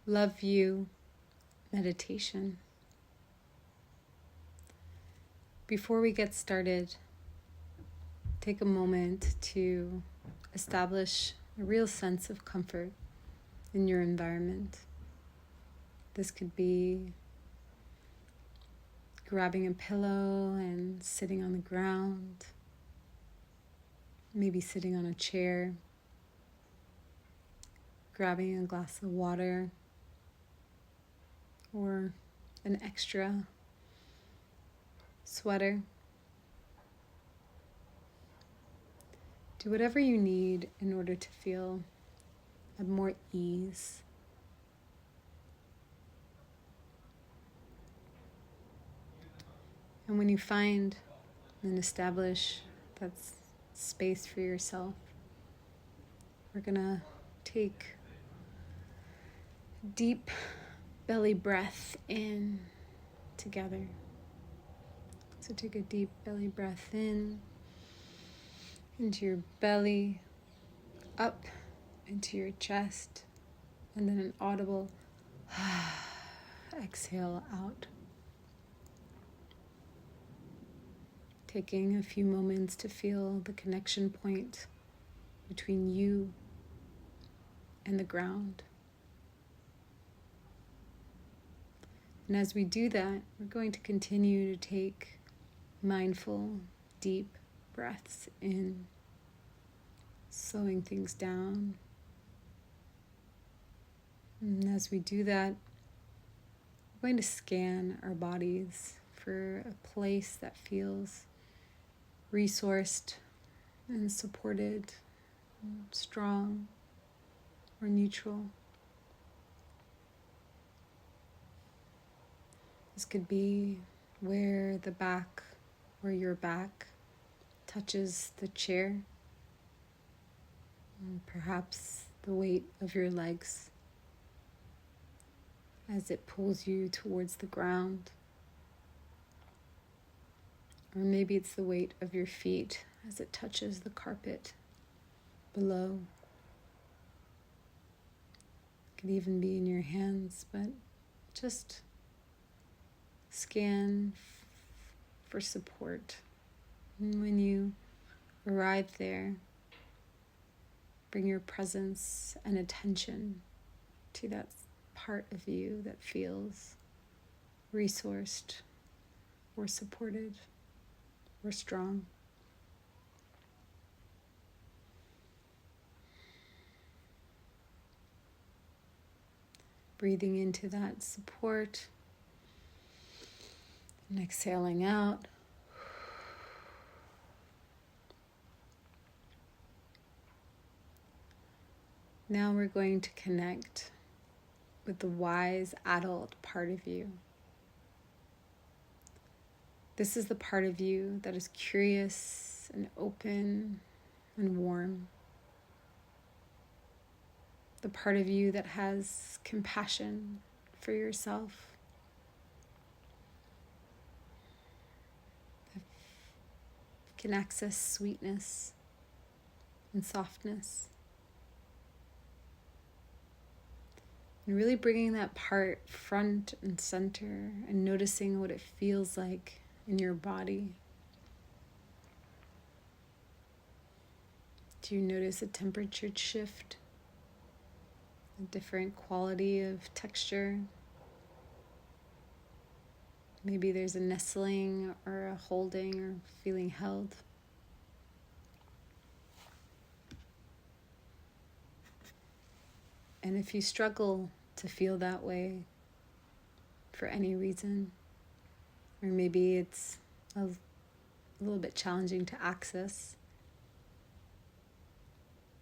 Love You meditation. Before we get started, take a moment to establish a real sense of comfort in your environment. This could be grabbing a pillow and sitting on the ground, maybe sitting on a chair, grabbing a glass of water, or an extra sweater. Do whatever you need in order to feel at more ease. And when you find and establish that space for yourself, we're gonna take a deep belly breath in together. So take a deep belly breath in, into your belly, up into your chest, and then an audible exhale out. Taking a few moments to feel the connection point between you and the ground. And as we do that, we're going to continue to take mindful, deep breaths in, slowing things down. And as we do that, we're going to scan our bodies for a place that feels resourced and supported, strong or neutral. This could be where your back touches the chair, and perhaps the weight of your legs as it pulls you towards the ground. Or maybe it's the weight of your feet as it touches the carpet below. It could even be in your hands, but just scan for support. And when you arrive there, bring your presence and attention to that part of you that feels resourced or supported or strong. Breathing into that support and exhaling out. Now we're going to connect with the wise adult part of you. This is the part of you that is curious and open and warm. The part of you that has compassion for yourself. That can access sweetness and softness. And really bringing that part front and center and noticing what it feels like in your body. Do you notice a temperature shift? A different quality of texture? Maybe there's a nestling or a holding or feeling held. And if you struggle to feel that way for any reason, or maybe it's a little bit challenging to access,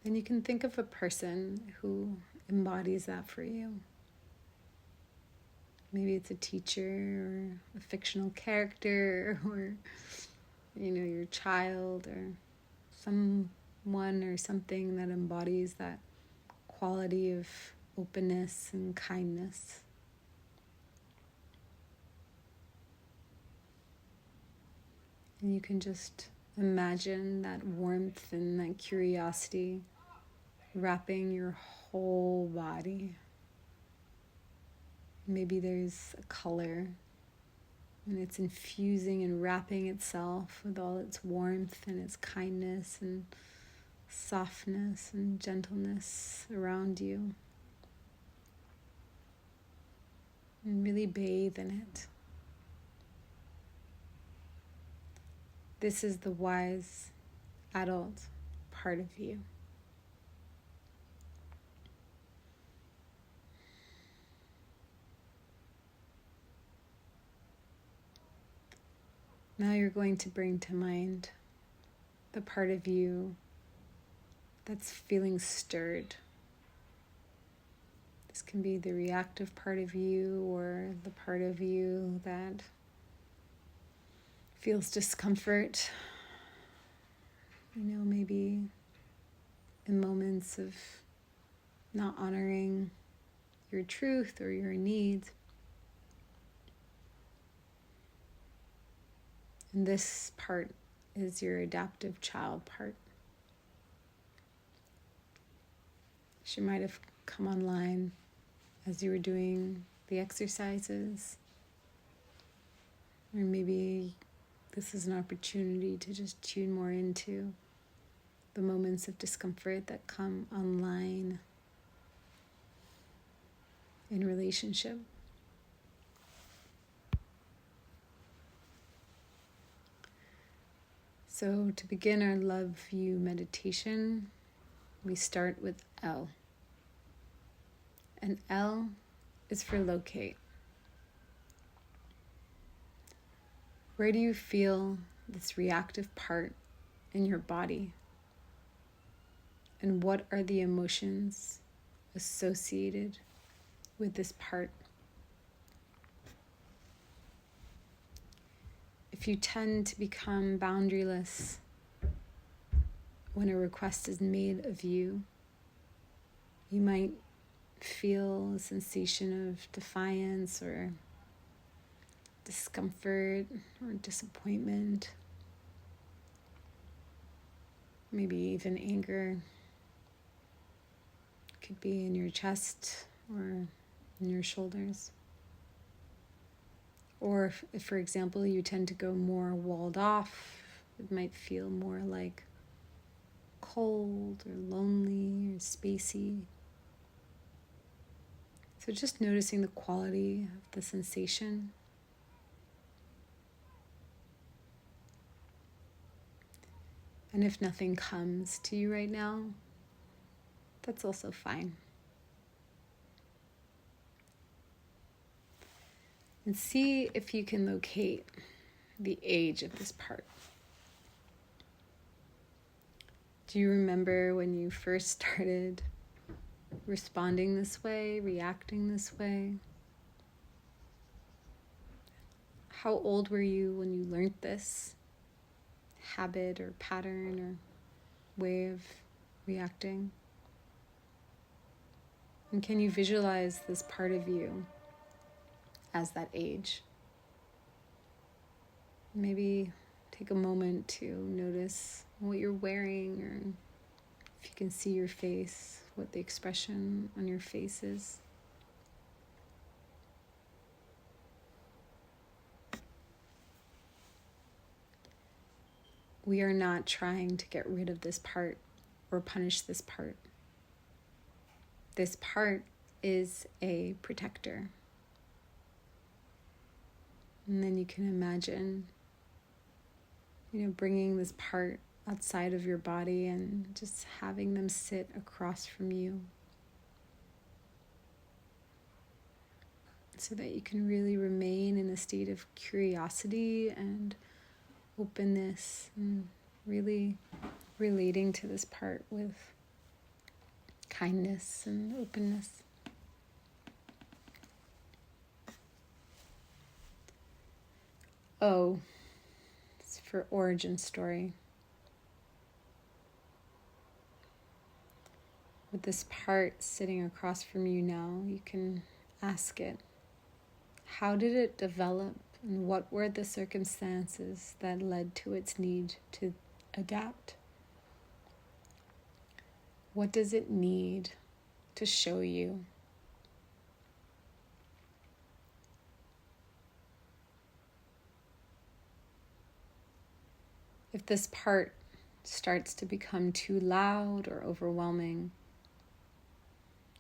then you can think of a person who embodies that for you. Maybe it's a teacher or a fictional character or, your child or someone or something that embodies that quality of openness and kindness. And you can just imagine that warmth and that curiosity wrapping your whole body. Maybe there's a color and it's infusing and wrapping itself with all its warmth and its kindness and softness and gentleness around you. And really bathe in it. This is the wise adult part of you. Now you're going to bring to mind the part of you that's feeling stirred. This can be the reactive part of you or the part of you that feels discomfort. Maybe in moments of not honoring your truth or your needs. And this part is your adaptive child part. She might have come online as you were doing the exercises. Or maybe this is an opportunity to just tune more into the moments of discomfort that come online in relationship. So to begin our Love You meditation, we start with L. And L is for locate. Where do you feel this reactive part in your body? And what are the emotions associated with this part? If you tend to become boundaryless when a request is made of you, you might feel a sensation of defiance or discomfort or disappointment, maybe even anger. Could be in your chest or in your shoulders. Or if, for example, you tend to go more walled off, it might feel more like cold or lonely or spacey. So just noticing the quality of the sensation. And if nothing comes to you right now, that's also fine. And see if you can locate the age of this part. Do you remember when you first started responding this way, reacting this way? How old were you when you learned this habit or pattern or way of reacting? And can you visualize this part of you as that age? Maybe take a moment to notice what you're wearing, or if you can see your face, what the expression on your face is. We are not trying to get rid of this part or punish this part. This part is a protector. And then you can imagine, bringing this part outside of your body and just having them sit across from you so that you can really remain in a state of curiosity and openness and really relating to this part with kindness and openness. O, it's for origin story. With this part sitting across from you now, you can ask it, how did it develop, and what were the circumstances that led to its need to adapt? What does it need to show you? If this part starts to become too loud or overwhelming,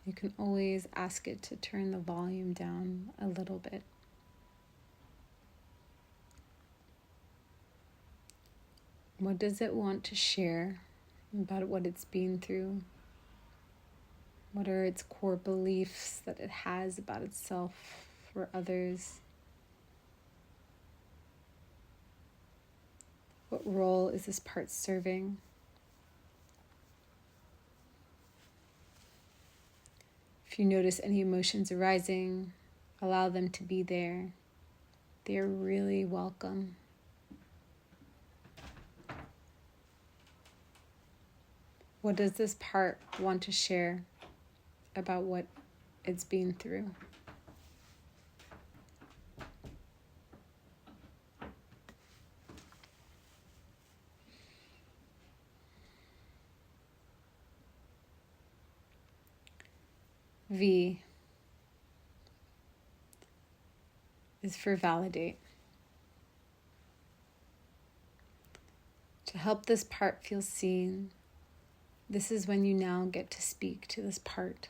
you can always ask it to turn the volume down a little bit. What does it want to share about what it's been through? What are its core beliefs that it has about itself or others? What role is this part serving? If you notice any emotions arising, allow them to be there. They are really welcome. What does this part want to share about what it's been through? V is for validate. To help this part feel seen, this is when you now get to speak to this part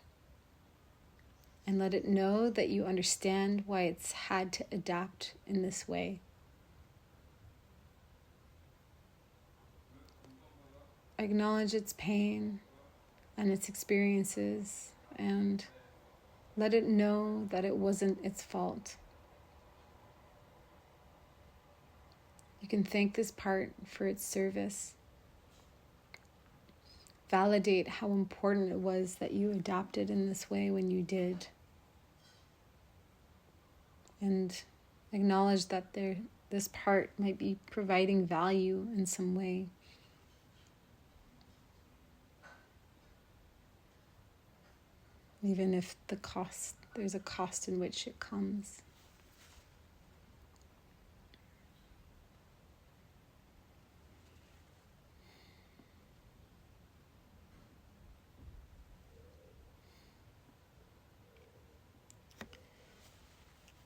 and let it know that you understand why it's had to adapt in this way. Acknowledge its pain and its experiences, and let it know that it wasn't its fault. You can thank this part for its service. Validate how important it was that you adapted in this way when you did. And acknowledge that this part might be providing value in some way. Even if there's a cost in which it comes.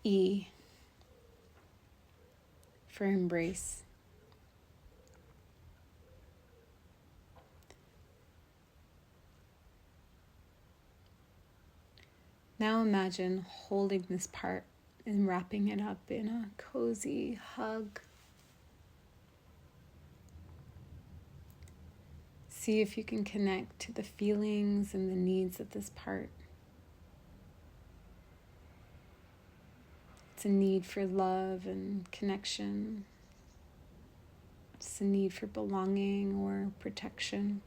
E for embrace. Now imagine holding this part and wrapping it up in a cozy hug. See if you can connect to the feelings and the needs of this part. It's a need for love and connection. It's a need for belonging or protection.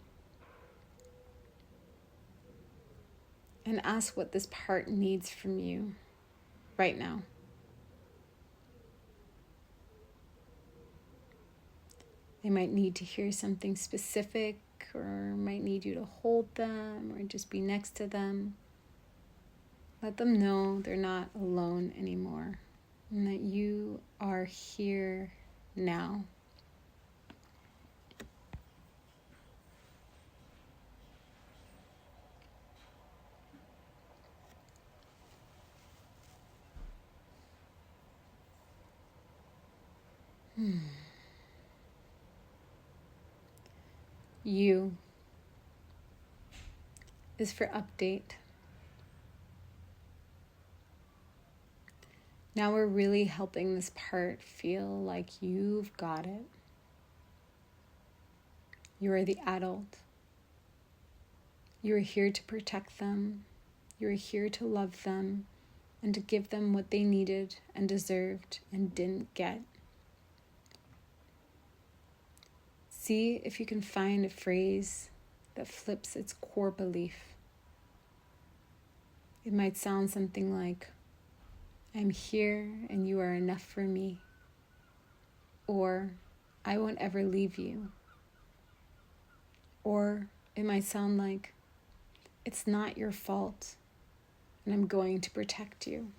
And ask what this part needs from you right now. They might need to hear something specific, or might need you to hold them or just be next to them. Let them know they're not alone anymore and that you are here now. U is for update. Now we're really helping this part feel like you've got it. You are the adult. You are here to protect them. You are here to love them and to give them what they needed and deserved and didn't get. See if you can find a phrase that flips its core belief. It might sound something like, I'm here and you are enough for me. Or, I won't ever leave you. Or it might sound like, it's not your fault and I'm going to protect you.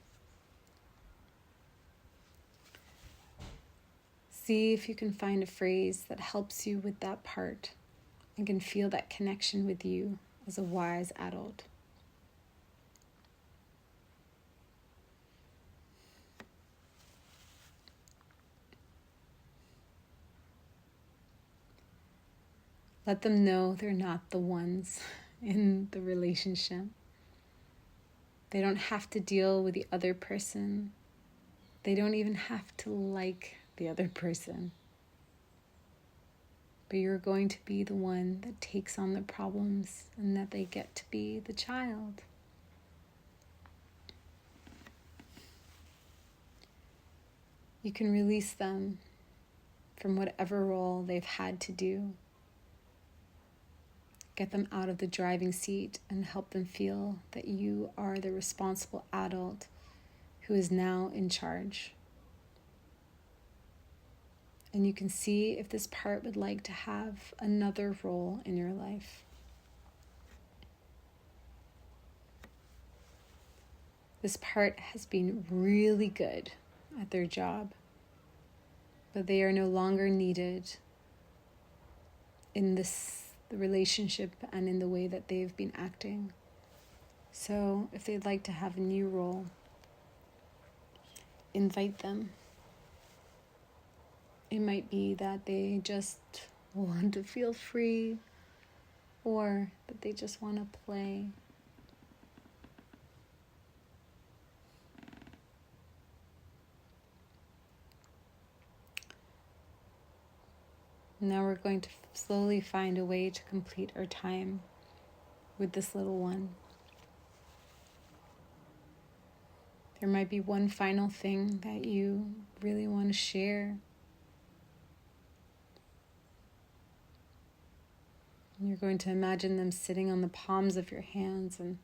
See if you can find a phrase that helps you with that part and can feel that connection with you as a wise adult. Let them know they're not the ones in the relationship. They don't have to deal with the other person. They don't even have to like the other person. But you're going to be the one that takes on the problems and that they get to be the child. You can release them from whatever role they've had to do. Get them out of the driving seat and help them feel that you are the responsible adult who is now in charge. And you can see if this part would like to have another role in your life. This part has been really good at their job, but they are no longer needed in the relationship and in the way that they've been acting. So if they'd like to have a new role, invite them. It might be that they just want to feel free, or that they just want to play. Now we're going to slowly find a way to complete our time with this little one. There might be one final thing that you really want to share. You're going to imagine them sitting on the palms of your hands and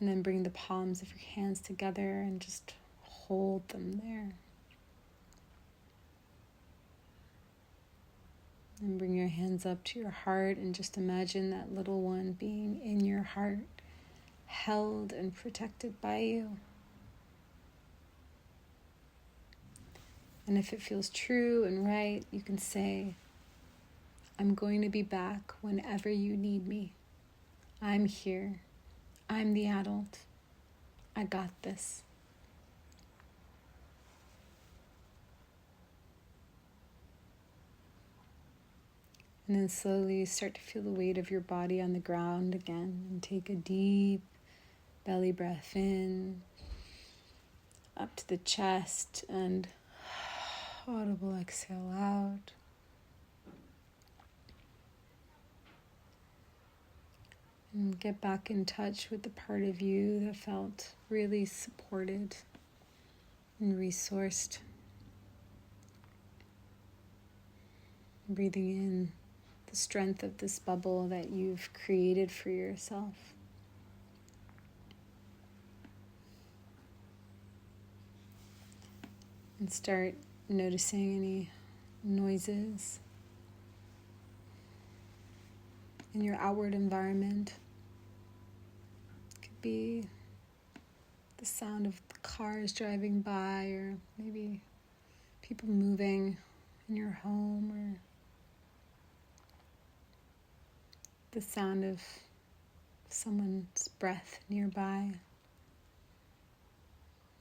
then bring the palms of your hands together and just hold them there. And bring your hands up to your heart and just imagine that little one being in your heart, held and protected by you. And if it feels true and right, you can say, I'm going to be back whenever you need me. I'm here. I'm the adult. I got this. And then slowly start to feel the weight of your body on the ground again. And take a deep belly breath in, up to the chest, and audible exhale out. And get back in touch with the part of you that felt really supported and resourced. Breathing in the strength of this bubble that you've created for yourself. And start noticing any noises in your outward environment. It could be the sound of the cars driving by, or maybe people moving in your home, or the sound of someone's breath nearby.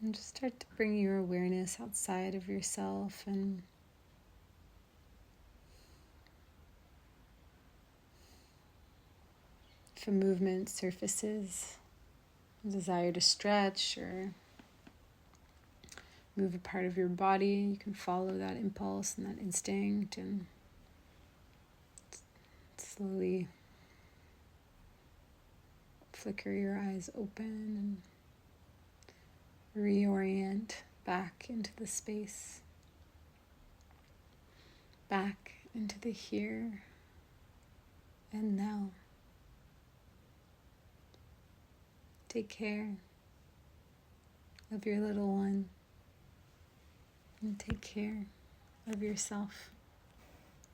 And just start to bring your awareness outside of yourself, and if a movement surfaces, a desire to stretch or move a part of your body, you can follow that impulse and that instinct and slowly flicker your eyes open and reorient back into the space, back into the here and now. Take care of your little one and take care of yourself.